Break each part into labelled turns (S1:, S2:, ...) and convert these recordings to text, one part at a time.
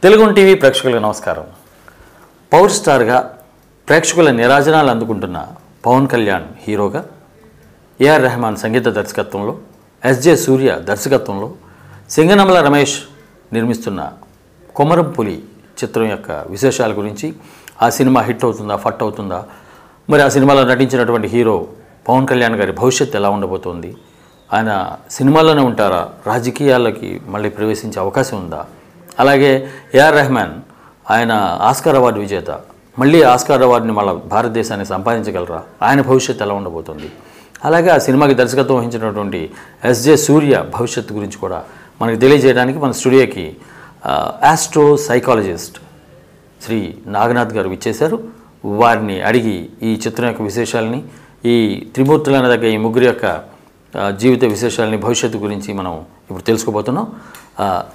S1: Telugu TV ప్రేక్షకులకు నమస్కారం. Power స్టార్గా ప్రేక్షకుల నిరాజనాలు అందుకుంటున్న పవన్ కళ్యాణ్ హీరోగా, ఏఆర్ రెహమాన్ సంగీత దర్శకత్వంలో, ఎస్జే సూర్య దర్శకత్వంలో సింగనమల రమేష్ నిర్మిస్తున్న కొమరం పులి చిత్రం యొక్క విశేషాల గురించి, ఆ సినిమా హిట్ అవుతుందా, ఫట్ అవుతుందా, మరి ఆ సినిమాలో నటించినటువంటి హీరో పవన్ కళ్యాణ్ గారి భవిష్యత్తు ఎలా ఉండబోతోంది, ఆయన సినిమాల్లోనే ఉంటారా, రాజకీయాల్లోకి మళ్ళీ ప్రవేశించే అవకాశం ఉందా, అలాగే ఏఆర్ రెహమాన్ ఆయన ఆస్కార్ అవార్డు విజేత, మళ్ళీ ఆస్కార్ అవార్డుని మళ్ళీ భారతదేశానికి సంపాదించగలరా, ఆయన భవిష్యత్తు ఎలా ఉండబోతుంది, అలాగే ఆ సినిమాకి దర్శకత్వం వహించినటువంటి ఎస్జే సూర్య భవిష్యత్తు గురించి కూడా మనకు తెలియజేయడానికి మన స్టూడియోకి ఆస్ట్రో సైకాలజిస్ట్ శ్రీ నాగనాథ్ గారు విచ్చేశారు. వారిని అడిగి ఈ చిత్రం యొక్క విశేషాలని, ఈ త్రిమూర్తులైన దగ్గర ఈ ముగ్గురు యొక్క జీవిత విశేషాలని, భవిష్యత్తు గురించి మనం ఇప్పుడు తెలుసుకోబోతున్నాం.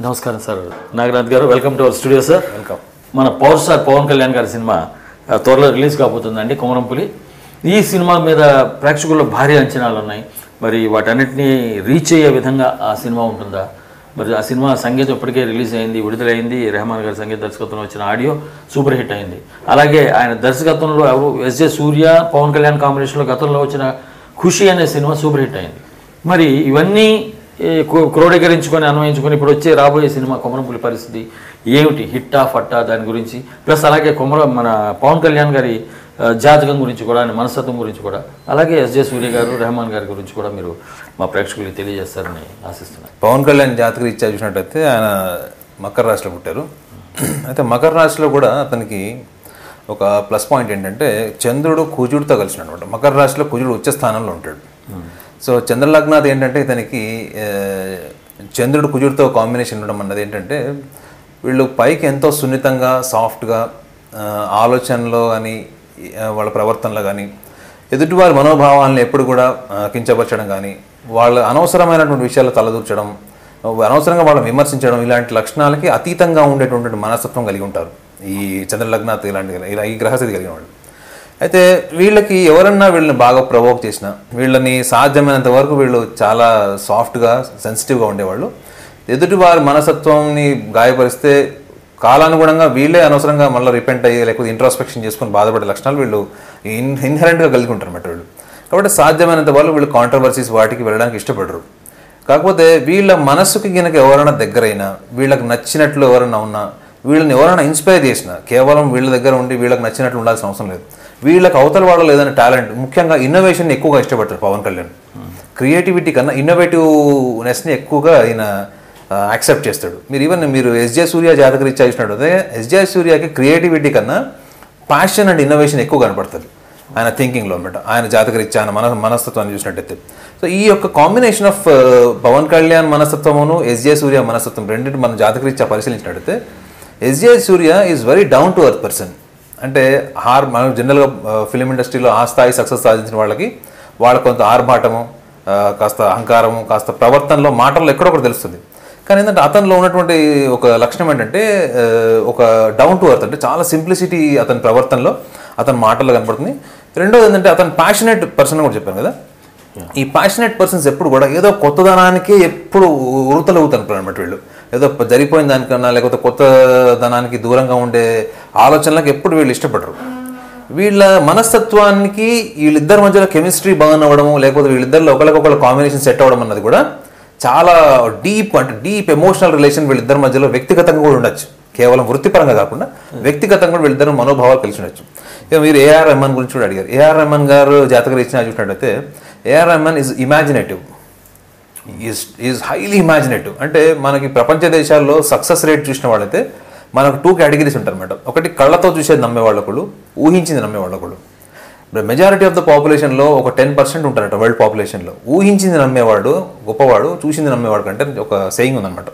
S1: నమస్కారం సార్ నాగనాథ్ గారు, welcome to our studio sir. Welcome. మన పవర్ స్టార్ పవన్ కళ్యాణ్ గారి సినిమా త్వరలో రిలీజ్ కాబోతుందండి, కొమరం పులి. ఈ సినిమా మీద ప్రేక్షకుల్లో భారీ అంచనాలు ఉన్నాయి. మరి వాటన్నిటినీ రీచ్ అయ్యే విధంగా ఆ సినిమా ఉంటుందా? మరి ఆ సినిమా సంగీతం ఇప్పటికే రిలీజ్ అయింది, విడుదలైంది. రెహమాన్ గారి సంగీత దర్శకత్వంలో వచ్చిన ఆడియో సూపర్ హిట్ అయింది. అలాగే ఆయన దర్శకత్వంలో ఎవరు ఎస్జే సూర్య పవన్ కళ్యాణ్ కాంబినేషన్లో గతంలో వచ్చిన ఖుషి అనే సినిమా సూపర్ హిట్ అయింది. మరి ఇవన్నీ క్రోడీకరించుకొని అన్వయించుకొని ఇప్పుడు వచ్చే రాబోయే సినిమా కొమరం పులి పరిస్థితి ఏమిటి, హిట్టా ఫట్టా, దాని గురించి, ప్లస్ అలాగే మన పవన్ కళ్యాణ్ గారి జాతకం గురించి కూడా, ఆయన మనస్తత్వం గురించి కూడా, అలాగే ఎస్జే సూర్య గారు రెహమాన్ గారి గురించి కూడా మీరు మా ప్రేక్షకులకు తెలియజేస్తారని ఆశిస్తున్నాను.
S2: పవన్ కళ్యాణ్ జాతక రీత్యా చూసినట్టయితే ఆయన మకర రాశిలో పుట్టారు. అయితే మకర రాశిలో కూడా అతనికి ఒక ప్లస్ పాయింట్ ఏంటంటే చంద్రుడు కుజుడితో కలిసిన అనమాట. మకర రాశిలో కుజుడు ఉచ్చ స్థానంలో ఉంటాడు. సో చంద్రలగ్నాథ్ ఏంటంటే ఇతనికి చంద్రుడు కుజుడితో కాంబినేషన్ ఉండడం అన్నది ఏంటంటే వీళ్ళు పైకి ఎంతో సున్నితంగా, సాఫ్ట్గా, ఆలోచనలో కానీ వాళ్ళ ప్రవర్తనలో కానీ ఎదుటివారి మనోభావాలను ఎప్పుడు కూడా కించపరచడం కానీ, వాళ్ళ అనవసరమైనటువంటి విషయాలు తలదూర్చడం, అనవసరంగా వాళ్ళని విమర్శించడం, ఇలాంటి లక్షణాలకి అతీతంగా ఉండేటువంటి మనస్తత్వం కలిగి ఉంటారు ఈ చంద్రలగ్నాథ్ ఇలా ఈ గ్రహస్థితి కలిగిన వాళ్ళు. అయితే వీళ్ళకి ఎవరన్నా వీళ్ళని బాగా ప్రవోక్ చేసినా, వీళ్ళని సాధ్యమైనంత వరకు వీళ్ళు చాలా సాఫ్ట్గా, సెన్సిటివ్గా ఉండేవాళ్ళు. ఎదుటి వారి మనస్తత్వాన్ని గాయపరిస్తే కాలానుగుణంగా వీళ్ళే అనవసరంగా మళ్ళీ రిపెంట్ అయ్యి లేకపోతే ఇంట్రాస్పెక్షన్ చేసుకుని బాధపడే లక్షణాలు వీళ్ళు ఇన్హెరెంట్గా కలిగి ఉంటారు అన్నమాట వీళ్ళు. కాబట్టి సాధ్యమైనంత వరకు వీళ్ళు కాంట్రవర్సీస్ వాటికి వెళ్ళడానికి ఇష్టపడరు. కాకపోతే వీళ్ళ మనస్సుకి కనుక ఎవరైనా దగ్గరైనా, వీళ్ళకి నచ్చినట్లు ఎవరైనా ఉన్నా, వీళ్ళని ఎవరైనా ఇన్స్పైర్ చేసినా, కేవలం వీళ్ళ దగ్గర ఉండి వీళ్ళకి నచ్చినట్లు ఉండాల్సిన అవసరం లేదు. వీళ్ళకి అవతల వాళ్ళు ఏదైనా టాలెంట్, ముఖ్యంగా ఇన్నోవేషన్ ఎక్కువగా ఇష్టపడతారు పవన్ కళ్యాణ్. క్రియేటివిటీ కన్నా ఇన్నోవేటివ్నెస్ని ఎక్కువగా ఆయన యాక్సెప్ట్ చేస్తాడు. మీరు ఎస్జే సూర్య జాతక రీత్యా చూసినట్టు ఎస్జే సూర్యకి క్రియేటివిటీ కన్నా ప్యాషన్ అండ్ ఇన్నోవేషన్ ఎక్కువ కనపడుతుంది ఆయన థింకింగ్లో అనమాట. ఆయన జాతక రీత్యా ఆయన మనస్తత్వాన్ని చూసినట్టయితే. సో ఈ యొక్క కాంబినేషన్ ఆఫ్ పవన్ కళ్యాణ్ మనస్తత్వమును ఎస్జే సూర్య మనస్తత్వం రెండింటి మన జాతక రీత్యా పరిశీలించినట్టయితే SJ Surya is very down to earth person. అంటే మనం జనరల్గా ఫిలిం ఇండస్ట్రీలో ఆ స్థాయి సక్సెస్ సాధించిన వాళ్ళకి కొంత ఆర్భాటము, కాస్త అహంకారము, కాస్త ప్రవర్తనలో, మాటల్లో ఎక్కడొకటి తెలుస్తుంది. కానీ ఏంటంటే అతనిలో ఉన్నటువంటి ఒక లక్షణం ఏంటంటే ఒక డౌన్ టు ఎర్త్, అంటే చాలా సింప్లిసిటీ అతని ప్రవర్తనలో, అతని మాటల్లో కనపడుతుంది. రెండోది ఏంటంటే అతను ప్యాషనేట్ పర్సన్ కూడా చెప్పాను కదా. ఈ ప్యాషనేట్ పర్సన్స్ ఎప్పుడు కూడా ఏదో కొత్తదనానికి ఎప్పుడు ఉరుతలవుతారు అనమాట. వీళ్ళు ఏదో జరిగిపోయిన దానికన్నా లేకపోతే కొత్తదనానికి దూరంగా ఉండే ఆలోచనలకు ఎప్పుడు వీళ్ళు ఇష్టపడరు. వీళ్ళ మనస్తత్వానికి వీళ్ళిద్దరి మధ్యలో కెమిస్ట్రీ బాగున్నవడము, లేకపోతే వీళ్ళిద్దరిలో ఒకరికొకరు కాంబినేషన్ సెట్ అవ్వడం అన్నది కూడా చాలా డీప్ ఎమోషనల్ రిలేషన్ వీళ్ళిద్దరి మధ్యలో వ్యక్తిగతంగా కూడా ఉండొచ్చు. కేవలం వృత్తిపరంగా కాకుండా వ్యక్తిగతంగా కూడా వీళ్ళిద్దరు మనోభావాలు కలిసి ఉండొచ్చు. ఇక మీరు ఏఆర్ రెహమాన్ గురించి కూడా అడిగారు. ఏఆర్ రెహమాన్ గారు జాతక రీత్యా చూసినట్టయితే AR Rahman is imaginative, is highly imaginative. అంటే మనకి ప్రపంచ దేశాల్లో సక్సెస్ రేట్ చూసిన వాళ్ళైతే మనకు 2 కేటగిరీస్ ఉంటారు అనమాట. ఒకటి కళ్ళతో చూసేది నమ్మేవాళ్ళొకళ్ళు, ఊహించింది నమ్మేవాళ్ళొకళ్ళు. మెజారిటీ ఆఫ్ ద పాపులేషన్లో ఒక 10% ఉంటారట వరల్డ్ పాపులేషన్లో. ఊహించింది నమ్మేవాడు గొప్పవాడు, చూసింది నమ్మేవాడు కంటే ఒక సేయింగ్ ఉందన్నమాట.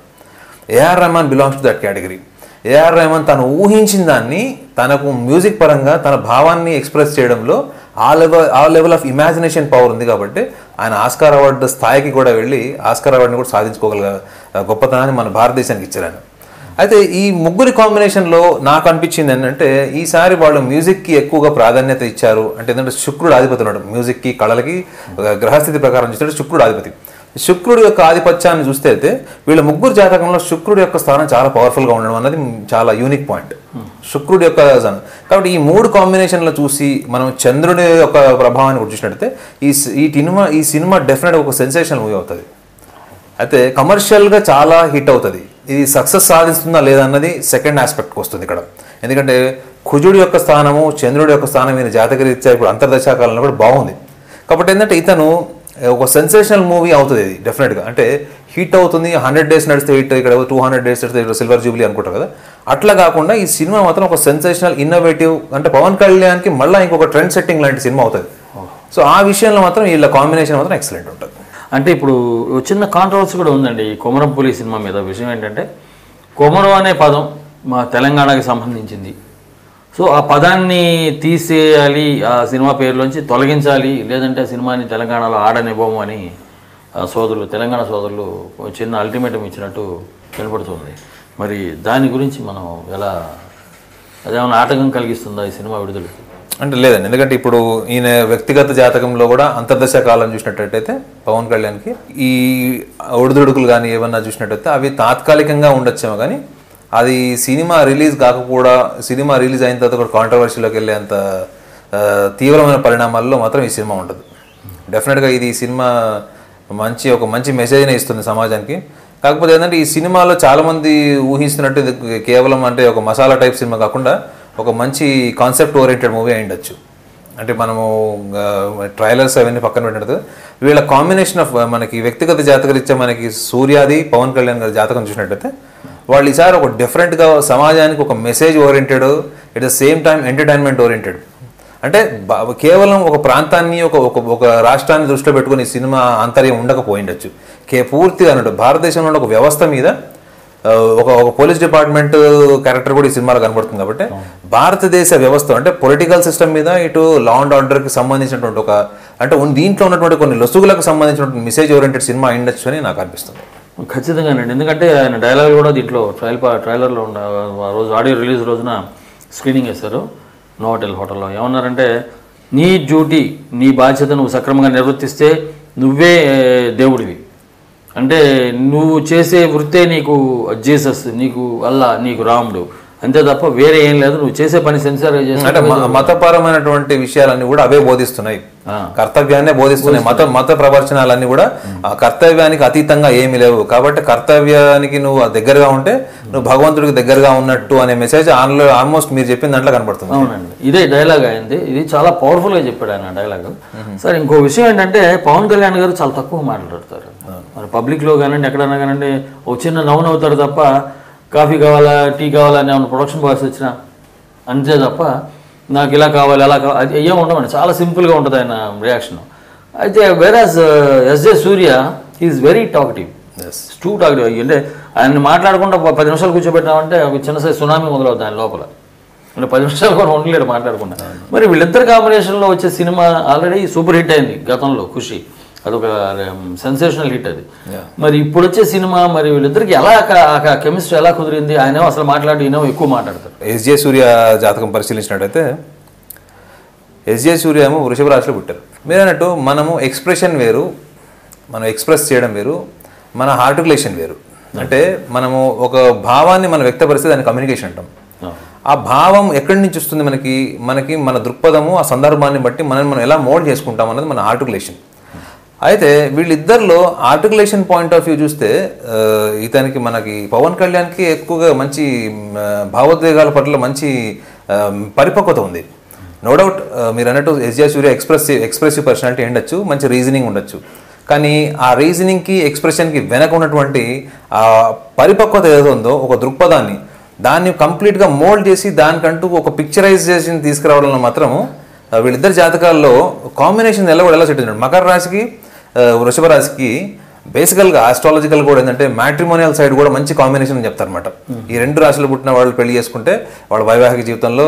S2: AR Rahman belongs to that category. AR Rahman తను ఊహించిన దాన్ని తనకు మ్యూజిక్ పరంగా తన భావాన్ని ఎక్స్ప్రెస్ చేయడంలో ఆ లెవెల్ ఆఫ్ ఇమాజినేషన్ పవర్ ఉంది. కాబట్టి ఆయన ఆస్కార్ అవార్డు స్థాయికి కూడా వెళ్ళి ఆస్కార్ అవార్డుని కూడా సాధించుకోగల గొప్పతనాన్ని మన భారతదేశానికి ఇచ్చారు ఆయన. అయితే ఈ ముగ్గురి కాంబినేషన్లో నాకు అనిపించింది ఏంటంటే ఈసారి వాళ్ళు మ్యూజిక్కి ఎక్కువగా ప్రాధాన్యత ఇచ్చారు. అంటే ఏంటంటే శుక్రుడు ఆధిపతి ఉన్నాడు మ్యూజిక్కి, కళలకి. గ్రహస్థితి ప్రకారం చూస్తే శుక్రుడు ఆధిపతి. శుక్రుడి యొక్క ఆధిపత్యాన్ని చూస్తే అయితే వీళ్ళ ముగ్గురు జాతకంలో శుక్రుడి యొక్క స్థానం చాలా పవర్ఫుల్గా ఉండడం అన్నది చాలా యూనిక్ పాయింట్. శుక్రుడి యొక్క స్థానం కాబట్టి ఈ 3 కాంబినేషన్లో చూసి మనం చంద్రుడి యొక్క ప్రభావాన్ని కూడా చూసినట్టయితే ఈ సినిమా డెఫినెట్గా ఒక సెన్సేషనల్ మూవీ అవుతుంది. అయితే కమర్షియల్గా చాలా హిట్ అవుతుంది. ఇది సక్సెస్ సాధిస్తుందా లేదా అన్నది సెకండ్ ఆస్పెక్ట్కి వస్తుంది ఇక్కడ. ఎందుకంటే కుజుడి యొక్క స్థానము చంద్రుడి యొక్క స్థానం ఈయన జాతకరీత్యా ఇప్పుడు అంతర్దశాకాలంలో కూడా బాగుంది. కాబట్టి ఏంటంటే ఇతను ఒక సెన్సేషనల్ మూవీ అవుతుంది ఇది డెఫినెట్గా. అంటే హిట్ అవుతుంది, 100 days నడిస్తే హిట్, ఇక్కడ 200 days నడిస్తే సిల్వర్ జూబ్లీ అనుకుంటారు కదా, అట్లా కాకుండా ఈ సినిమా మాత్రం ఒక సెన్సేషనల్ ఇన్నోవేటివ్, అంటే పవన్ కళ్యాణ్కి మళ్ళీ ఇంకొక ట్రెండ్ సెట్టింగ్ లాంటి సినిమా అవుతుంది. సో ఆ విషయంలో మాత్రం వీళ్ళ కాంబినేషన్ మాత్రం ఎక్సలెంట్ ఉంటుంది.
S1: అంటే ఇప్పుడు చిన్న కాంట్రవర్సీ కూడా ఉందండి ఈ కొమరం పులి సినిమా మీద. విషయం ఏంటంటే కొమరం అనే పదం మా తెలంగాణకి సంబంధించింది. సో ఆ పదాన్ని తీసేయాలి, ఆ సినిమా పేరులోంచి తొలగించాలి, లేదంటే ఆ సినిమాని తెలంగాణలో ఆడనివ్వము అని సోదరులు, తెలంగాణ సోదరులు చిన్న అల్టిమేటం ఇచ్చినట్టు కనపడుతుంది. మరి దాని గురించి మనం ఎలా, అదేమన్నా ఆటంకం కలిగిస్తుందా ఈ సినిమా విడుదలకి?
S2: అంటే లేదండి, ఎందుకంటే ఇప్పుడు ఈయన వ్యక్తిగత జాతకంలో కూడా అంతర్దశ కాలం చూసినట్టయితే పవన్ కళ్యాణ్కి ఈ ఒడిదుడుకులు కానీ ఏమన్నా చూసినట్టయితే అవి తాత్కాలికంగా ఉండొచ్చేమో, కానీ అది సినిమా రిలీజ్ కాకపోవడా, సినిమా రిలీజ్ అయిన తర్వాత కూడా కాంట్రవర్సీలోకి వెళ్ళే అంత తీవ్రమైన పరిణామాల్లో మాత్రం ఈ సినిమా ఉంటుంది. డెఫినెట్గా ఇది ఈ సినిమా ఒక మంచి మెసేజ్నే ఇస్తుంది సమాజానికి. కాకపోతే ఏంటంటే ఈ సినిమాలో చాలామంది ఊహిస్తున్నట్టు ఇది కేవలం అంటే ఒక మసాలా టైప్ సినిమా కాకుండా ఒక మంచి కాన్సెప్ట్ ఓరియంటెడ్ మూవీ అయి ఉండొచ్చు. అంటే మనము ట్రైలర్స్ అవన్నీ పక్కన పెట్టినట్టు వీళ్ళ కాంబినేషన్ ఆఫ్ మనకి వ్యక్తిగత జాతకరీత్యా మనకి సూర్యాది పవన్ కళ్యాణ్ గారి జాతకం చూసినట్టయితే వాళ్ళు ఈసారి ఒక డిఫరెంట్గా సమాజానికి ఒక message oriented, at the same time entertainment oriented. అంటే కేవలం ఒక ప్రాంతాన్ని ఒక రాష్ట్రాన్ని దృష్టిలో పెట్టుకుని ఈ సినిమా ఆంతర్యం ఉండకపోయిండొచ్చు. పూర్తిగా అన్నట్టు భారతదేశంలో ఒక వ్యవస్థ మీద ఒక పోలీస్ డిపార్ట్మెంట్ క్యారెక్టర్ కూడా ఈ సినిమాలో కనబడుతుంది. కాబట్టి భారతదేశ వ్యవస్థ అంటే పొలిటికల్ సిస్టమ్ మీద, ఇటు లా అండ్ ఆర్డర్కి సంబంధించినటువంటి అంటే దీంట్లో ఉన్నటువంటి కొన్ని లొసుగులకు సంబంధించినటువంటి మెసేజ్ ఓరియంటెడ్ సినిమా అయిండొచ్చు అని నాకు అనిపిస్తుంది.
S1: ఖచ్చితంగానండి, ఎందుకంటే ఆయన డైలాగ్ కూడా దీంట్లో ట్రైలర్లో ఆ రోజు ఆడియో రిలీజ్ రోజున స్క్రీనింగ్ చేశారు నోవోటెల్ హోటల్లో. ఏమన్నారంటే, నీ డ్యూటీ, నీ బాధ్యత నువ్వు సక్రమంగా నిర్వర్తిస్తే నువ్వే దేవుడివి, అంటే నువ్వు చేసే వృత్తే నీకు జీసస్, నీకు అల్లా, నీకు రాముడు, అంతే తప్ప వేరే ఏం లేదు. నువ్వు చేసే పని సెన్సార్
S2: అంటే మతపరమైనటువంటి విషయాలన్నీ కూడా అవే బోధిస్తున్నాయి, కర్తవ్యాన్నే బోధిస్తున్నాయి. మత ప్రవచనాలన్నీ కూడా ఆ కర్తవ్యానికి అతీతంగా ఏమీ లేవు. కాబట్టి కర్తవ్యానికి నువ్వు దగ్గరగా ఉంటే నువ్వు భగవంతుడికి దగ్గరగా ఉన్నట్టు అనే మెసేజ్ ఆల్మోస్ట్ మీరు చెప్పిన దాంట్లో కనబడుతుంది.
S1: అవునండి, ఇదే డైలాగ్ అయింది. ఇది చాలా పవర్ఫుల్గా చెప్పాడు ఆయన డైలాగ్. సార్ ఇంకో విషయం ఏంటంటే పవన్ కళ్యాణ్ గారు చాలా తక్కువ మాట్లాడతారు. మరి పబ్లిక్లో కానివ్వండి, ఎక్కడైనా కానివ్వండి, ఒక చిన్న నవ్వును అవుతాడు తప్ప కాఫీ కావాలా, టీ కావాలా అని ఏమైనా ప్రొడక్షన్ బాయ్స్ వచ్చినా అంతే తప్ప నాకు ఇలా కావాలి అలా కావాలి అది ఏమి ఉండమండి. చాలా సింపుల్గా ఉంటుంది ఆయన రియాక్షన్. అయితే whereas SJ Surya is very talkative, too talkative. అంటే ఆయన మాట్లాడకుండా 10 నిమిషాలు కూర్చోబెట్టామంటే ఒక చిన్న సైజ్ సునామీ మొదలవుతుంది ఆయన లోపల. అంటే 10 నిమిషాలు కూడా ఉండలేడు మాట్లాడకుండా. మరి వీళ్ళిద్దరు కాంబినేషన్లో వచ్చే సినిమా ఆల్రెడీ సూపర్ హిట్ అయింది గతంలో, ఖుషి, అదొక సెన్సేషనల్ హిట్ అది. మరి ఇప్పుడు వచ్చే సినిమా మరి వీళ్ళిద్దరికి ఎలా కెమిస్ట్రీ ఎలా కుదిరింది? ఆయన అసలు మాట్లాడి ఈయన ఎక్కువ మాట్లాడతారు.
S2: ఎస్జే సూర్య జాతకం పరిశీలించినట్టయితే ఎస్జే సూర్య ఏమో వృషభ రాశిలో పుట్టారు. మీరు అన్నట్టు మనము ఎక్స్ప్రెషన్ వేరు, మనం ఎక్స్ప్రెస్ చేయడం వేరు, మన ఆర్టికులేషన్ వేరు. అంటే మనము ఒక భావాన్ని మనం వ్యక్తపరిస్తే దాన్ని కమ్యూనికేషన్ అంటాం. ఆ భావం ఎక్కడి నుంచి వస్తుంది? మనకి మన దృక్పథము, ఆ సందర్భాన్ని బట్టి మనం ఎలా మోల్డ్ చేసుకుంటాం అన్నది మన ఆర్టికులేషన్. అయితే వీళ్ళిద్దరిలో ఆర్టికులేషన్ పాయింట్ ఆఫ్ వ్యూ చూస్తే ఇతనికి మనకి పవన్ కళ్యాణ్కి ఎక్కువగా మంచి భావోద్వేగాల పట్ల మంచి పరిపక్వత ఉంది. నో డౌట్ మీరు అన్నట్టు ఎస్జే సూర్య ఎక్స్ప్రెసివ్ పర్సనాలిటీ ఉండొచ్చు, మంచి రీజనింగ్ ఉండొచ్చు. కానీ ఆ రీజనింగ్కి ఎక్స్ప్రెషన్కి వెనక ఉన్నటువంటి ఆ పరిపక్వత ఏదో ఉందో, ఒక దృక్పథాన్ని దాన్ని కంప్లీట్గా మోల్డ్ చేసి దానికంటూ ఒక పిక్చరైజేషన్ తీసుకురావడంలో మాత్రము వీళ్ళిద్దరి జాతకాల్లో కాంబినేషన్ ఎలా సెట్ అయినాడు. మకర రాశికి వృషభ రాశికి బేసికల్గా ఆస్ట్రాలజికల్ కూడా ఏంటంటే మ్యాట్రిమోనియల్ సైడ్ కూడా మంచి కాంబినేషన్ అని చెప్తారనమాట. ఈ 2 రాశులు పుట్టిన వాళ్ళు పెళ్లి చేసుకుంటే వాళ్ళ వైవాహిక జీవితంలో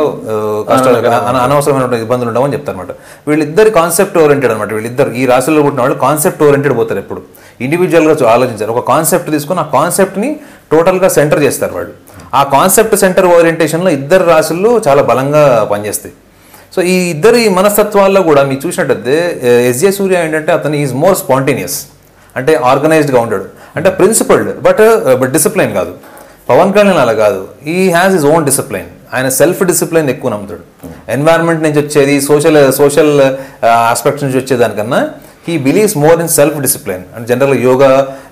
S2: అనవసరమైన ఇబ్బందులు ఉండవని చెప్తారనమాట. వీళ్ళిద్దరు కాన్సెప్ట్ ఓరియంటెడ్ అనమాట. వీళ్ళిద్దరు ఈ రాశుల్లో పుట్టిన వాళ్ళు కాన్సెప్ట్ ఓరియంటెడ్ పోతారు. ఎప్పుడు ఇండివిజువల్గా ఆలోచించారు. ఒక కాన్సెప్ట్ తీసుకొని ఆ కాన్సెప్ట్ని టోటల్గా సెంటర్ చేస్తారు వాళ్ళు. ఆ కాన్సెప్ట్ సెంటర్ ఓరియంటేషన్లో ఇద్దరు రాశులు చాలా బలంగా పనిచేస్తాయి. సో ఈ ఇద్దరు ఈ మనస్తత్వాల్లో కూడా మీరు చూసినట్టయితే ఎస్జే సూర్య ఏంటంటే అతను ఈజ్ మోర్ స్పాంటేనియస్. అంటే ఆర్గనైజ్డ్గా ఉంటాడు, అంటే ప్రిన్సిపల్డ్ బట్ డిసిప్లైన్ కాదు. పవన్ కళ్యాణ్ అలా కాదు, he has his own discipline. ఆయన సెల్ఫ్ డిసిప్లైన్ ఎక్కువ నమ్ముతాడు. ఎన్వైరన్మెంట్ నుంచి వచ్చేది, సోషల్ ఆస్పెక్ట్స్ నుంచి వచ్చేదానికన్నా he believes more in self discipline. అంటే జనరల్గా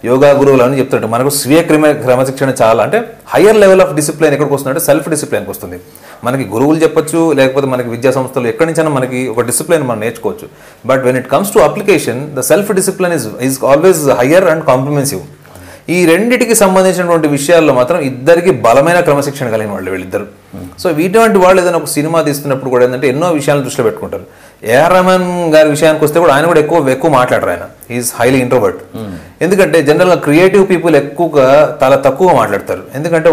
S2: యోగా గురువులు అని చెప్తాడు, మనకు స్వీయ క్రమశిక్షణ చాలా, అంటే హయ్యర్ లెవెల్ ఆఫ్ డిసిప్లైన్ ఎక్కడికి వస్తుందంటే సెల్ఫ్ డిసిప్లైన్కి వస్తుంది. మనకి గురువులు చెప్పొచ్చు, లేకపోతే మనకి విద్యా సంస్థలు ఎక్కడి నుంచైనా మనకి ఒక డిసిప్లైన్ మనం నేర్చుకోవచ్చు. But when it comes to application the self discipline is always higher and comprehensive. ఈ రెండిటికి సంబంధించినటువంటి విషయాల్లో మాత్రం ఇద్దరికి బలమైన క్రమశిక్షణ కలిగిన వాళ్ళు వీళ్ళిద్దరు. సో వీటువంటి వాళ్ళు ఏదైనా ఒక సినిమా తీస్తున్నప్పుడు కూడా ఏంటంటే ఎన్నో విషయాలను దృష్టిలో పెట్టుకుంటారు. ఏఆర్ రెహమాన్ గారి విషయానికి వస్తే కూడా ఆయన కూడా ఎక్కువ మాట్లాడరు. ఆయన ఈజ్ హైలీ ఇంట్రోవర్ట్. ఎందుకంటే జనరల్గా క్రియేటివ్ పీపుల్ ఎక్కువగా చాలా తక్కువ మాట్లాడతారు. ఎందుకంటే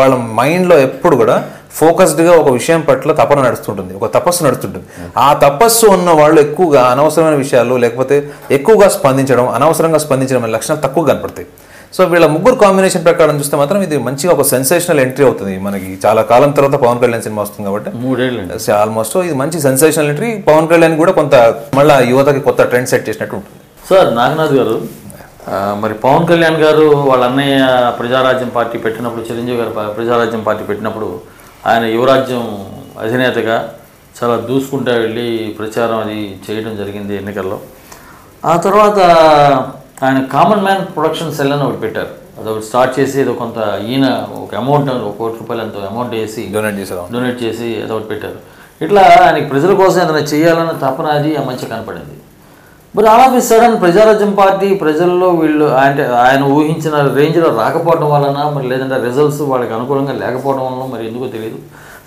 S2: వాళ్ళ మైండ్లో ఎప్పుడు కూడా ఫోకస్డ్గా ఒక విషయం పట్ల తపన నడుస్తుంటుంది, ఒక తపస్సు నడుస్తుంటుంది. ఆ తపస్సు ఉన్న వాళ్ళు ఎక్కువగా అనవసరమైన విషయాలు లేకపోతే ఎక్కువగా స్పందించడం, అనవసరంగా స్పందించడం అనే లక్షణాలు తక్కువ కనపడతాయి. సో వీళ్ళ ముగ్గురు కాంబినేషన్ ప్రకారం చూస్తే మాత్రం ఇది మంచిగా ఒక సెన్సేషనల్ ఎంట్రీ అవుతుంది. మనకి చాలా కాలం తర్వాత పవన్ కళ్యాణ్ సినిమా వస్తుంది కాబట్టి
S1: 3 ఏళ్ళు
S2: ఆల్మోస్ట్ ఇది మంచి సెన్సేషనల్ ఎంట్రీ. పవన్ కళ్యాణ్ కూడా కొంత మళ్ళీ యువతకి కొత్త ట్రెండ్ సెట్ చేసినట్టు ఉంటుంది.
S1: సార్ నాగనాథ్ గారు, మరి పవన్ కళ్యాణ్ గారు వాళ్ళ అన్నయ్య ప్రజారాజ్యం పార్టీ పెట్టినప్పుడు, చిరంజీవి గారు ప్రజారాజ్యం పార్టీ పెట్టినప్పుడు ఆయన యువరాజ్యం అధినేతగా చాలా దూసుకుంటూ వెళ్ళి ప్రచారం అది చేయడం జరిగింది ఎన్నికల్లో. ఆ తర్వాత ఆయన కామన్ మ్యాన్ ప్రొడక్షన్ సెల్ అని ఒకటి పెట్టారు. అదొకటి స్టార్ట్ చేసి ఏదో కొంత ఈయన ఒక అమౌంట్, 1 కోటి రూపాయలు ఎంతో అమౌంట్ వేసి డొనేట్ చేసి ఏదో ఒకటి పెట్టారు. ఇట్లా ఆయనకి ప్రజల కోసం ఏదైనా చేయాలన్న తపన అది మంచిగా కనపడింది. మరి all of a sudden Prajarajyam party ప్రజల్లో వీళ్ళు అంటే ఆయన ఊహించిన రేంజ్లో రాకపోవడం వలన, మరి లేదంటే రిజల్ట్స్ వాళ్ళకి అనుకూలంగా లేకపోవడం వలన, మరి ఎందుకో తెలియదు,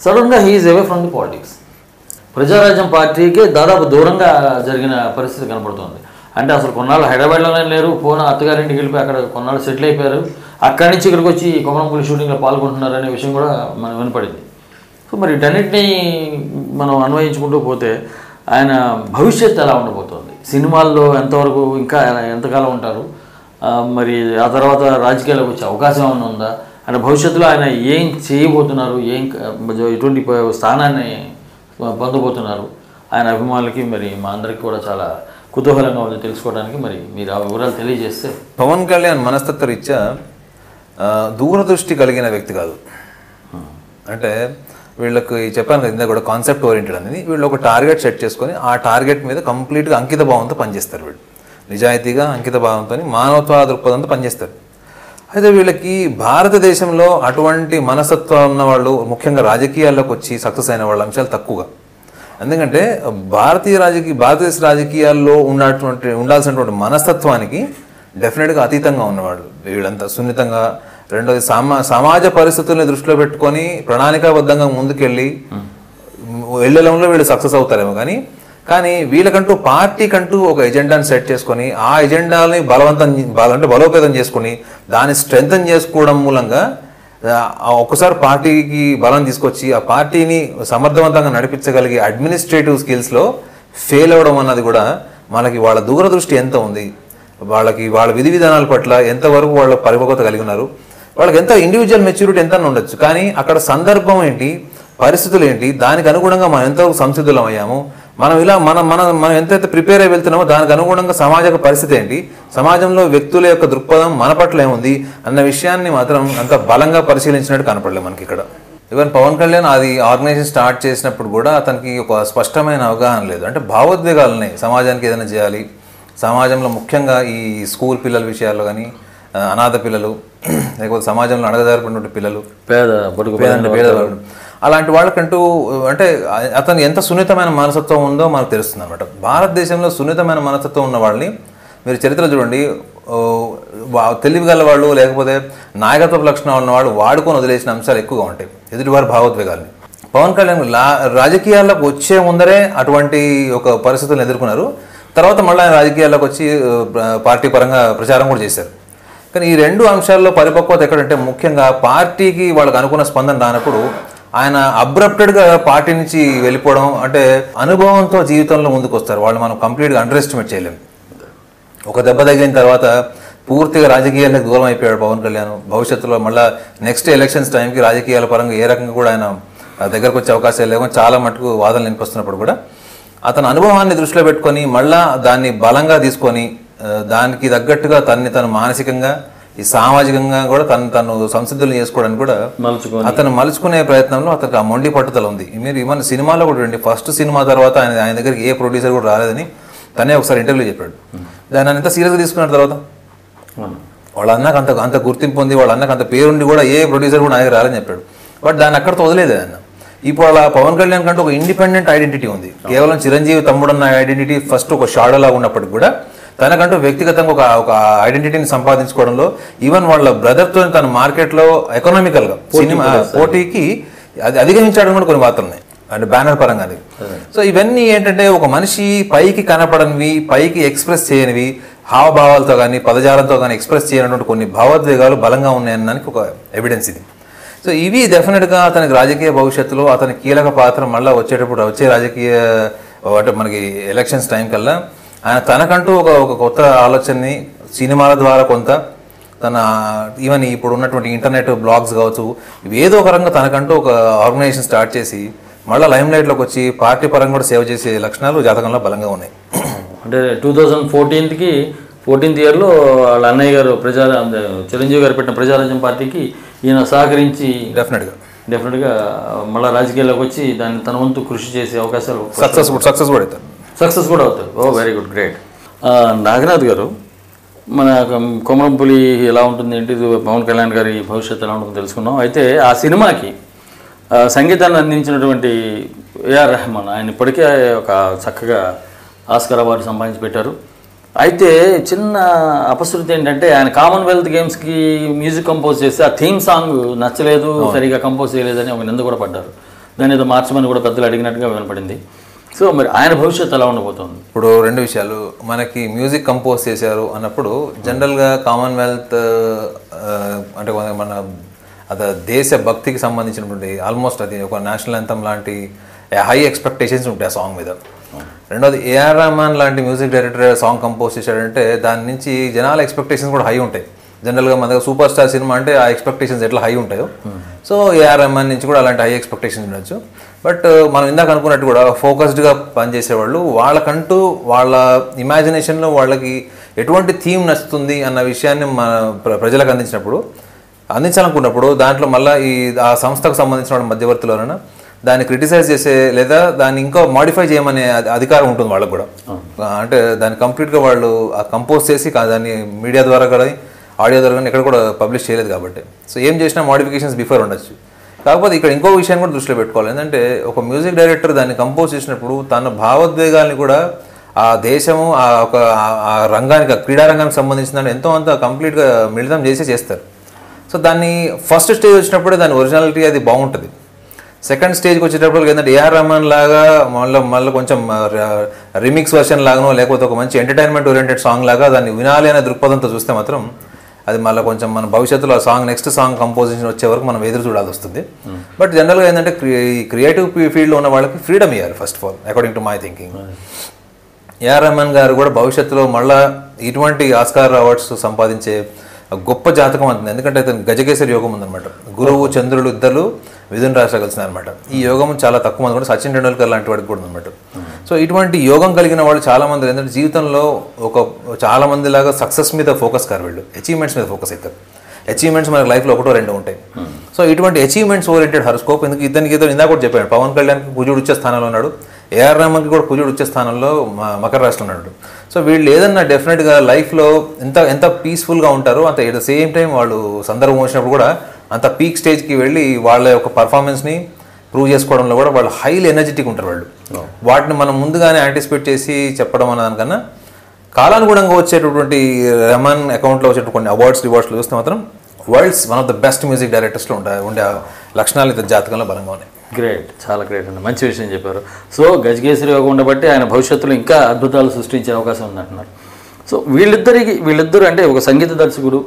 S1: సడన్గా he is away from the politics. Prajarajyam పార్టీకి దాదాపు దూరంగా జరిగిన పరిస్థితి కనపడుతుంది. అంటే అసలు కొన్నాళ్ళు హైదరాబాద్లోనే లేరు, పోన అత్తగారింటికి వెళ్ళిపోయి అక్కడ కొన్నాళ్ళు సెటిల్ అయిపోయారు. అక్కడి నుంచి ఇక్కడికి వచ్చి కొమరంపులి షూటింగ్లో పాల్గొంటున్నారు అనే విషయం కూడా మనం వినపడింది. సో మరి వీటన్నిటినీ మనం అన్వయించుకుంటూ పోతే ఆయన భవిష్యత్తు ఎలా ఉండబోతోంది, సినిమాల్లో ఎంతవరకు ఇంకా ఎంతకాలం ఉంటారు, మరి ఆ తర్వాత రాజకీయాలకు వచ్చే అవకాశం ఏమైనా ఉందా, అంటే భవిష్యత్తులో ఆయన ఏం చేయబోతున్నారు, ఎటువంటి స్థానాన్ని పొందబోతున్నారు, ఆయన అభిమానులకి మరి మా అందరికీ కూడా చాలా కుతూహలంగా ఉంది తెలుసుకోవడానికి. మరి మీరు ఆ వివరాలు తెలియజేస్తే.
S2: పవన్ కళ్యాణ్ మనస్తత్వ రీత్యా దూరదృష్టి కలిగిన వ్యక్తి కాదు. అంటే వీళ్ళకి చెప్పాను కదా ఇందాక కూడా కాన్సెప్ట్ ఓరియంటెడ్ అనేది. వీళ్ళు ఒక టార్గెట్ సెట్ చేసుకొని ఆ టార్గెట్ మీద కంప్లీట్గా అంకిత భావంతో పనిచేస్తారు. వీళ్ళు నిజాయితీగా అంకిత భావంతో మానవత్వ దృక్పథంతో పనిచేస్తారు. అయితే వీళ్ళకి భారతదేశంలో అటువంటి మనస్తత్వం ఉన్న వాళ్ళు, ముఖ్యంగా రాజకీయాల్లోకి వచ్చి సక్సెస్ అయిన వాళ్ళ అంశాలు తక్కువగా. ఎందుకంటే భారతదేశ రాజకీయాల్లో ఉండాల్సినటువంటి మనస్తత్వానికి డెఫినెట్గా అతీతంగా ఉన్నవాళ్ళు వీళ్ళంతా. సున్నితంగా, రెండోది సమాజ పరిస్థితుల్ని దృష్టిలో పెట్టుకొని ప్రణాళికాబద్ధంగా ముందుకెళ్ళి వెళ్ళడంలో వీళ్ళు సక్సెస్ అవుతారేమో. కానీ వీళ్ళకంటూ పార్టీకంటూ ఒక ఎజెండాని సెట్ చేసుకొని ఆ ఎజెండాని బలోపేతం చేసుకొని దాన్ని స్ట్రెంథన్ చేసుకోవడం మూలంగా ఒక్కసారి పార్టీకి బలం తీసుకొచ్చి ఆ పార్టీని సమర్థవంతంగా నడిపించగలిగే అడ్మినిస్ట్రేటివ్ స్కిల్స్లో ఫెయిల్ అవ్వడం అన్నది కూడా మనకి వాళ్ళ దూరదృష్టి ఎంత ఉంది, వాళ్ళ విధి విధానాల పట్ల ఎంతవరకు వాళ్ళ పరిపక్వత కలిగి ఉన్నారు, వాళ్ళకి ఎంత ఇండివిజువల్ మెచ్యూరిటీ ఎంత ఉండొచ్చు. కానీ అక్కడ సందర్భం ఏంటి, పరిస్థితులు ఏంటి, దానికి అనుగుణంగా మనం ఎంతవరకు సంసిద్ధులం అయ్యాము, మనం ఎంతైతే ప్రిపేర్ అయి వెళ్తున్నామో దానికి అనుగుణంగా సమాజ పరిస్థితి ఏంటి, సమాజంలో వ్యక్తుల యొక్క దృక్పథం మన పట్ల ఏముంది అన్న విషయాన్ని మాత్రం అంత బలంగా పరిశీలించినట్టు కనపడలేదు మనకి ఇక్కడ. ఈవెన్ పవన్ కళ్యాణ్ అది ఆర్గనైజేషన్ స్టార్ట్ చేసినప్పుడు కూడా అతనికి ఒక స్పష్టమైన అవగాహన లేదు. అంటే భావోద్వేగాలని సమాజానికి ఏదైనా చేయాలి, సమాజంలో ముఖ్యంగా ఈ స్కూల్ పిల్లల విషయాల్లో కానీ, అనాథ పిల్లలు, లేకపోతే సమాజంలో అణగజారిపడినటువంటి పిల్లలు, పేద అలాంటి వాళ్ళకంటూ అంటే అతను ఎంత సున్నితమైన మనస్తత్వం ఉందో మనకు తెలుస్తుంది అనమాట. భారతదేశంలో సున్నితమైన మనస్తత్వం ఉన్న వాళ్ళని మీరు చరిత్ర చూడండి, తెలివిగల వాళ్ళు లేకపోతే నాయకత్వ లక్షణాలు ఉన్నవాళ్ళు వాడుకొని వదిలేసిన అంశాలు ఎక్కువగా ఉంటాయి ఎదుటివారి భావోద్వేగాల్ని. పవన్ కళ్యాణ్ రాజకీయాల్లోకి వచ్చే ముందరే అటువంటి ఒక పరిస్థితులను ఎదుర్కొన్నారు. తర్వాత మళ్ళీ ఆయన రాజకీయాల్లోకి వచ్చి పార్టీ పరంగా ప్రచారం కూడా చేశారు. కానీ ఈ రెండు అంశాల్లో పరిపక్వత ఎక్కడంటే ముఖ్యంగా పార్టీకి వాళ్ళకి అనుకున్న స్పందన రానప్పుడు ఆయన అబ్రప్టెడ్గా పార్టీ నుంచి వెళ్ళిపోవడం, అంటే అనుభవంతో జీవితంలో ముందుకు వస్తారు వాళ్ళు, మనం కంప్లీట్గా అండర్ ఎస్టిమేట్ చేయలేము. ఒక దెబ్బ తగిలిన తర్వాత పూర్తిగా రాజకీయాలకు దూరం అయిపోయాడు పవన్ కళ్యాణ్. భవిష్యత్తులో మళ్ళీ నెక్స్ట్ ఎలక్షన్స్ టైంకి రాజకీయాల పరంగా ఏ రకంగా కూడా ఆయన దగ్గరకు వచ్చే అవకాశాలు లేవు. చాలా మటుకు వాదనలు వినిపిస్తున్నప్పుడు కూడా అతని అనుభవాన్ని దృష్టిలో పెట్టుకొని మళ్ళా దాన్ని బలంగా తీసుకొని దానికి తగ్గట్టుగా తను మానసికంగా ఈ సామాజికంగా కూడా తను సంసిద్ధులు చేసుకోవడానికి కూడా అతను మలుచుకునే ప్రయత్నంలో అతనికి ఆ మొండి పట్టుదల ఉంది. మీరు మన సినిమాలో కూడా రండి, ఫస్ట్ సినిమా తర్వాత ఆయన దగ్గరికి ఏ ప్రొడ్యూసర్ కూడా రాలేదని తనే ఒకసారి ఇంటర్వ్యూ చెప్పాడు. దాన్ని ఆయన ఎంత సీరియస్గా తీసుకున్న తర్వాత వాళ్ళ అన్నకు అంత గుర్తింపు ఉంది, వాళ్ళ అన్నకు అంత పేరుండి కూడా ఏ ప్రొడ్యూసర్ కూడా ఆయన రాలని చెప్పాడు. బట్ దాన్ని అక్కడితో వదిలేదు ఆయన. ఇప్పుడు అలా పవన్ కళ్యాణ్ కంటే ఒక ఇండిపెండెంట్ ఐడెంటిటీ ఉంది. కేవలం చిరంజీవి తమ్ముడన్న ఐడెంటిటీ ఫస్ట్ ఒక షాడో లాగా ఉన్నప్పటికి కూడా తనకంటూ వ్యక్తిగతంగా ఒక ఐడెంటిటీని సంపాదించుకోవడంలో ఈవెన్ వాళ్ళ బ్రదర్తో తన మార్కెట్లో ఎకనామికల్గా సినిమా పోటీకి అది అధిగమించడం కూడా కొన్ని మాత్రం ఉన్నాయి అంటే బ్యానర్ పరంగా. సో ఇవన్నీ ఏంటంటే ఒక మనిషి పైకి కనపడనివి, పైకి ఎక్స్ప్రెస్ చేయనివి, హావభావాలతో కానీ పదజాలంతో కానీ ఎక్స్ప్రెస్ చేయనటువంటి కొన్ని భావోద్వేగాలు బలంగా ఉన్నాయనడానికి ఒక ఎవిడెన్స్ ఇది. సో ఇవి డెఫినెట్గా అతనికి రాజకీయ భవిష్యత్తులో అతని కీలక పాత్ర మళ్ళీ వచ్చే రాజకీయ అంటే మనకి ఎలక్షన్స్ టైం కల్లా ఆయన తనకంటూ ఒక కొత్త ఆలోచనని సినిమాల ద్వారా కొంత తన ఈవెన్ ఇప్పుడు ఉన్నటువంటి ఇంటర్నెట్ బ్లాగ్స్ కావచ్చు, ఇవి ఏదో ఒక రంగా తనకంటూ ఒక ఆర్గనైజేషన్ స్టార్ట్ చేసి మళ్ళీ లైమ్ లైట్లోకి వచ్చి పార్టీ పరంగా కూడా సేవ చేసే లక్షణాలు జాతకంలో బలంగా ఉన్నాయి.
S1: అంటే 2014th ఇయర్లో వాళ్ళ అన్నయ్య గారు చిరంజీవి గారు పెట్టిన ప్రజారాజ్యం పార్టీకి ఈయన సహకరించి డెఫినెట్గా మళ్ళీ రాజకీయాల్లోకి వచ్చి దాన్ని తన వంతు కృషి చేసే అవకాశాలు సక్సెస్ కూడా అవుతారు. ఓ వెరీ గుడ్, గ్రేట్. నాగనాథ్ గారు, మన కొమరంపులి ఎలా ఉంటుంది ఏంటి, పవన్ కళ్యాణ్ గారి భవిష్యత్తు ఎలా ఉంటుందో తెలుసుకున్నాం. అయితే ఆ సినిమాకి సంగీతాన్ని అందించినటువంటి ఏఆర్ రెహమాన్ ఆయన ఇప్పటికే ఒక చక్కగా ఆస్కార్ అవార్డు సంపాదించి పెట్టారు. అయితే చిన్న అపశృతి ఏంటంటే ఆయన కామన్వెల్త్ గేమ్స్కి మ్యూజిక్ కంపోజ్ చేస్తే ఆ థీమ్ సాంగ్ నచ్చలేదు, సరిగా కంపోజ్ చేయలేదని ఒక నింద కూడా పడ్డారు. దాన్ని ఏదో మార్చమని కూడా పెద్దలు అడిగినట్టుగా వినపడింది. సో మరి ఆయన భవిష్యత్తు ఎలా ఉండబోతుంది?
S2: ఇప్పుడు రెండు విషయాలు, మనకి మ్యూజిక్ కంపోజ్ చేశారు అన్నప్పుడు జనరల్గా కామన్వెల్త్ అంటే మన అది దేశ భక్తికి సంబంధించినటువంటి ఆల్మోస్ట్ అది ఒక నేషనల్ యాంథమ్ లాంటి హై ఎక్స్పెక్టేషన్స్ ఉంటాయి ఆ సాంగ్ మీద. రెండోది ఏఆర్ రెహమాన్ లాంటి మ్యూజిక్ డైరెక్టర్ సాంగ్ కంపోజ్ చేశాడంటే దాని నుంచి జనాల ఎక్స్పెక్టేషన్స్ కూడా హై ఉంటాయి. జనరల్గా మన దగ్గర సూపర్ స్టార్ సినిమా అంటే ఆ ఎక్స్పెక్టేషన్స్ ఎట్లా హై ఉంటాయో, సో ఏఆర్ రెహమాన్ నుంచి కూడా అలాంటి హై ఎక్స్పెక్టేషన్స్ ఉండొచ్చు. బట్ మనం ఇందాక అనుకున్నట్టు కూడా ఫోకస్డ్గా పనిచేసేవాళ్ళు వాళ్ళకంటూ వాళ్ళ ఇమాజినేషన్లో వాళ్ళకి ఎటువంటి థీమ్ నచ్చుతుంది అన్న విషయాన్ని మన ప్రజలకు అందించాలనుకున్నప్పుడు దాంట్లో మళ్ళీ ఆ సంస్థకు సంబంధించిన వాళ్ళ మధ్యవర్తులైనా దాన్ని క్రిటిసైజ్ చేసే లేదా దాన్ని ఇంకా మాడిఫై చేయమనే అధికారం ఉంటుంది వాళ్ళకు కూడా. అంటే దాన్ని కంప్లీట్గా వాళ్ళు కంపోజ్ చేసి దాన్ని మీడియా ద్వారా కానీ ఆడియో ద్వారా కానీ ఎక్కడ కూడా పబ్లిష్ చేయలేదు కాబట్టి సో ఏం చేసినా మాడిఫికేషన్స్ బిఫోర్ ఉండొచ్చు. కాకపోతే ఇక్కడ ఇంకో విషయాన్ని కూడా దృష్టిలో పెట్టుకోవాలి. ఏంటంటే ఒక మ్యూజిక్ డైరెక్టర్ దాన్ని కంపోజ్ చేసినప్పుడు తన భావోద్వేగాల్ని కూడా ఆ దేశము ఆ రంగానికి ఆ క్రీడా రంగానికి సంబంధించిన ఎంతో అంత కంప్లీట్గా మిళితం చేస్తారు. సో దాన్ని ఫస్ట్ స్టేజ్ వచ్చినప్పుడే దాని ఒరిజినాలిటీ అది బాగుంటుంది. సెకండ్ స్టేజ్కి వచ్చేటప్పుడు ఏంటంటే ఏఆర్ రెహమాన్ లాగా మళ్ళీ కొంచెం రిమిక్స్ వర్షన్ లాగానో లేకపోతే ఒక మంచి ఎంటర్టైన్మెంట్ ఓరియంటెడ్ సాంగ్ లాగా దాన్ని వినాలి అనే దృక్పథంతో చూస్తే మాత్రం అది మళ్ళీ కొంచెం మన భవిష్యత్తులో ఆ సాంగ్ నెక్స్ట్ సాంగ్ కంపోజిషన్ వచ్చే వరకు మనం ఎదురు చూడాల్సి వస్తుంది. బట్ జనరల్గా ఏంటంటే క్రియేటివ్ ఫీల్డ్లో ఉన్న వాళ్ళకి ఫ్రీడమ్ ఇవ్వాలి first of all according to my thinking. AR Rahman garu కూడా భవిష్యత్తులో మళ్ళీ ఇటువంటి ఆస్కార్ అవార్డ్స్ సంపాదించే గొప్ప జాతకం అంటుంది. ఎందుకంటే అతను గజకేసరి యోగం ఉందన్నమాట. గురువు చంద్రుడు ఇద్దరు మిథున రాశిలో కలిసినారనమాట. ఈ యోగం చాలా తక్కువ మంది కూడా సచిన్ టెండూల్కర్ లాంటి వాడికి కూడా ఉందన్నమాట. సో ఇటువంటి యోగం కలిగిన వాళ్ళు చాలామంది ఏంటంటే జీవితంలో చాలా మంది లాగా సక్సెస్ మీద ఫోకస్ కారు, వీళ్ళు అచీవ్మెంట్స్ మీద ఫోకస్ అవుతారు. అచీవ్మెంట్స్ మనకి లైఫ్లో ఒకటో రెండో ఉంటాయి. సో ఇటువంటి అచీవ్మెంట్స్ ఓరియంటెడ్ హరోస్కోప్ ఇతనికి ఇందాక కూడా చెప్పాడు. పవన్ కళ్యాణ్కి కుజుడు వచ్చే స్థానంలో ఉన్నాడు, ఏఆర్ రెహమాన్కి కూడా కుజుడు వచ్చే స్థానంలో మకర రాశిలో ఉన్నాడు. సో వీళ్ళు ఏదన్నా డెఫినెట్గా లైఫ్లో ఎంత పీస్ఫుల్గా ఉంటారో అంత ఎట్ ద సేమ్ టైం వాళ్ళు సందర్భం వచ్చినప్పుడు కూడా అంత పీక్ స్టేజ్కి వెళ్ళి వాళ్ళ యొక్క పర్ఫార్మెన్స్ని ప్రూవ్ చేసుకోవడంలో కూడా వాళ్ళు హైలీ ఎనర్జెటిక్ ఉంటారు వాళ్ళు. వాటిని మనం ముందుగానే యాంటిసిపేట్ చేసి చెప్పడం అన్న దానికన్నా కాలానుగుణంగా వచ్చేటటువంటి రెహమాన్ అకౌంట్లో వచ్చేటువంటి కొన్ని రివార్డ్స్లో చూస్తే మాత్రం world's one of the best music డైరెక్టర్స్లో ఉండే లక్షణాలు ఇతర జాతకంలో బలంగా ఉన్నాయి.
S1: గ్రేట్, చాలా గ్రేట్ అండి, మంచి విషయం చెప్పారు. సో గజకేసరి యోగం ఉండబట్టి ఆయన భవిష్యత్తులో ఇంకా అద్భుతాలు సృష్టించే అవకాశం ఉందంటున్నారు. సో వీళ్ళిద్దరు అంటే ఒక సంగీత దర్శకుడు,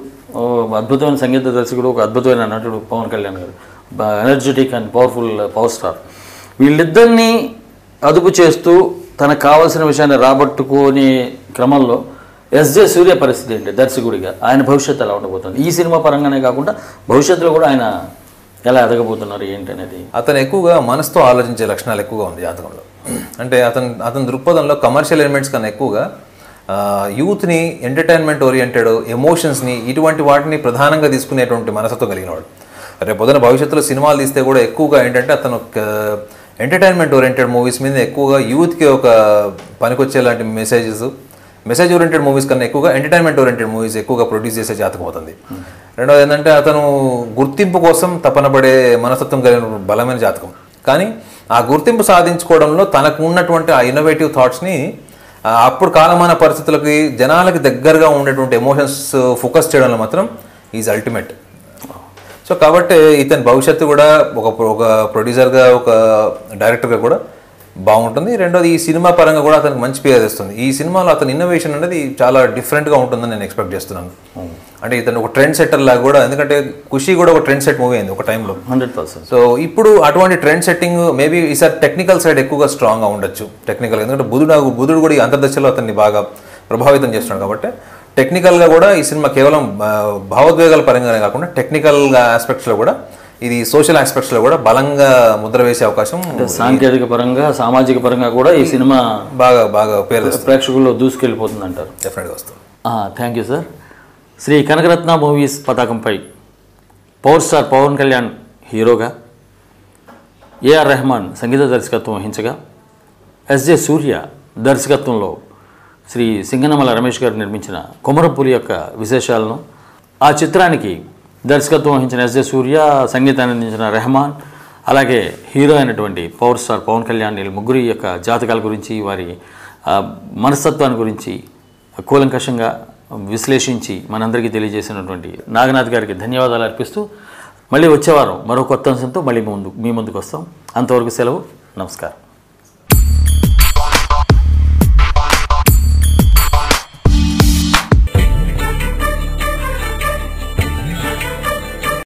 S1: అద్భుతమైన సంగీత దర్శకుడు, ఒక అద్భుతమైన నటుడు పవన్ కళ్యాణ్ గారు, ఎనర్జెటిక్ అండ్ పవర్ స్టార్, వీళ్ళిద్దరినీ అదుపు చేస్తూ తనకు కావాల్సిన విషయాన్ని రాబట్టుకునే క్రమంలో ఎస్జే సూర్య పరిస్థితి ఏంటి దర్శకుడిగా, ఆయన భవిష్యత్తు ఎలా ఉండబోతుంది? ఈ సినిమా పరంగానే కాకుండా భవిష్యత్తులో కూడా ఆయన ఎలా ఎదగబోతున్నారు ఏంటి అనేది.
S2: అతను ఎక్కువగా మనసుతో ఆలోచించే లక్షణాలు ఎక్కువగా ఉంది జాతకంలో. అంటే అతని దృక్పథంలో కమర్షియల్ ఎలిమెంట్స్ కన్నా ఎక్కువగా యూత్ని ఎంటర్టైన్మెంట్ ఓరియంటెడ్ ఎమోషన్స్ని ఇటువంటి వాటిని ప్రధానంగా తీసుకునేటువంటి మనస్తత్వం కలిగినవాడు. రేపు పొద్దున భవిష్యత్తులో సినిమాలు తీస్తే కూడా ఎక్కువగా ఏంటంటే అతను ఎంటర్టైన్మెంట్ ఓరియంటెడ్ మూవీస్ మీద ఎక్కువగా యూత్కి ఒక పనికొచ్చేలాంటి మెసేజ్ ఓరియంటెడ్ మూవీస్ కన్నా ఎక్కువగా ఎంటర్టైన్మెంట్ ఓరియంటెడ్ మూవీస్ ఎక్కువగా ప్రొడ్యూస్ చేసే జాతకం అవుతుంది. రెండవది ఏంటంటే అతను గుర్తింపు కోసం తపన పడే మనస్తత్వం కలిగిన బలమైన జాతకం. కానీ ఆ గుర్తింపు సాధించుకోవడంలో తనకు ఉన్నటువంటి ఆ ఇన్నోవేటివ్ థాట్స్ని అప్పుడు కాలమాన పరిస్థితులకి జనాలకి దగ్గరగా ఉండేటువంటి ఎమోషన్స్ ఫోకస్ చేయడంలో మాత్రం ఈజ్ అల్టిమేట్. సో కాబట్టి ఇతని భవిష్యత్తు కూడా ఒక ప్రొడ్యూసర్గా ఒక డైరెక్టర్గా కూడా బాగుంటుంది. రెండోది ఈ సినిమా పరంగా కూడా అతనికి మంచి పేరు తెస్తుంది. ఈ సినిమాలో అతని ఇన్నోవేషన్ అనేది చాలా డిఫరెంట్గా ఉంటుందని నేను ఎక్స్పెక్ట్ చేస్తున్నాను. అంటే ఇతను ఒక ట్రెండ్ సెట్టర్ లాగా కూడా, ఎందుకంటే ఖుషి కూడా ఒక ట్రెండ్ సెట్ మూవీ అయింది ఒక టైంలో
S1: 100%.
S2: సో ఇప్పుడు అటువంటి ట్రెండ్ సెట్టింగ్ మేబీ ఈసారి టెక్నికల్ సైడ్ ఎక్కువగా స్ట్రాంగ్గా ఉండొచ్చు. టెక్నికల్ ఎందుకంటే బుధుడు కూడా ఈ అంతర్దశలో అతన్ని బాగా ప్రభావితం చేస్తున్నాడు కాబట్టి టెక్నికల్గా కూడా ఈ సినిమా కేవలం భావోద్వేగాల పరంగానే కాకుండా టెక్నికల్గా ఆస్పెక్ట్స్లో కూడా ఇది సోషల్ ఆస్పెక్ట్స్లో కూడా బలంగా ముద్ర వేసే అవకాశం,
S1: సాంకేతిక పరంగా సామాజిక పరంగా కూడా ఈ సినిమా
S2: బాగా పేరు
S1: ప్రేక్షకుల్లో దూసుకెళ్ళిపోతుంది అంటారు.
S2: డెఫినెట్గా వస్తుంది.
S1: Thank you sir. Shri Kanakaratna movies పతాకంపై పవర్ స్టార్ పవన్ కళ్యాణ్ హీరోగా, ఏఆర్ రెహమాన్ సంగీత దర్శకత్వం వహించగా, ఎస్జే సూర్య దర్శకత్వంలో శ్రీ సింగనమల రమేష్ గారు నిర్మించిన కొమరపులి యొక్క విశేషాలను, ఆ చిత్రానికి దర్శకత్వం వహించిన ఎస్జే సూర్య, సంగీతాన్ని అందించిన రెహమాన్, అలాగే హీరో అయినటువంటి పవర్ స్టార్ పవన్ కళ్యాణ్, వీళ్ళ ముగ్గురి యొక్క జాతకాల గురించి, వారి మనస్తత్వాన్ని గురించి కూలంకషంగా విశ్లేషించి మనందరికీ తెలియజేసినటువంటి నాగనాథ్ గారికి ధన్యవాదాలు అర్పిస్తూ మళ్ళీ వచ్చే వారం మరో కొత్త అంశంతో మళ్ళీ మీ ముందుకు వస్తాం. అంతవరకు సెలవు. నమస్కారం.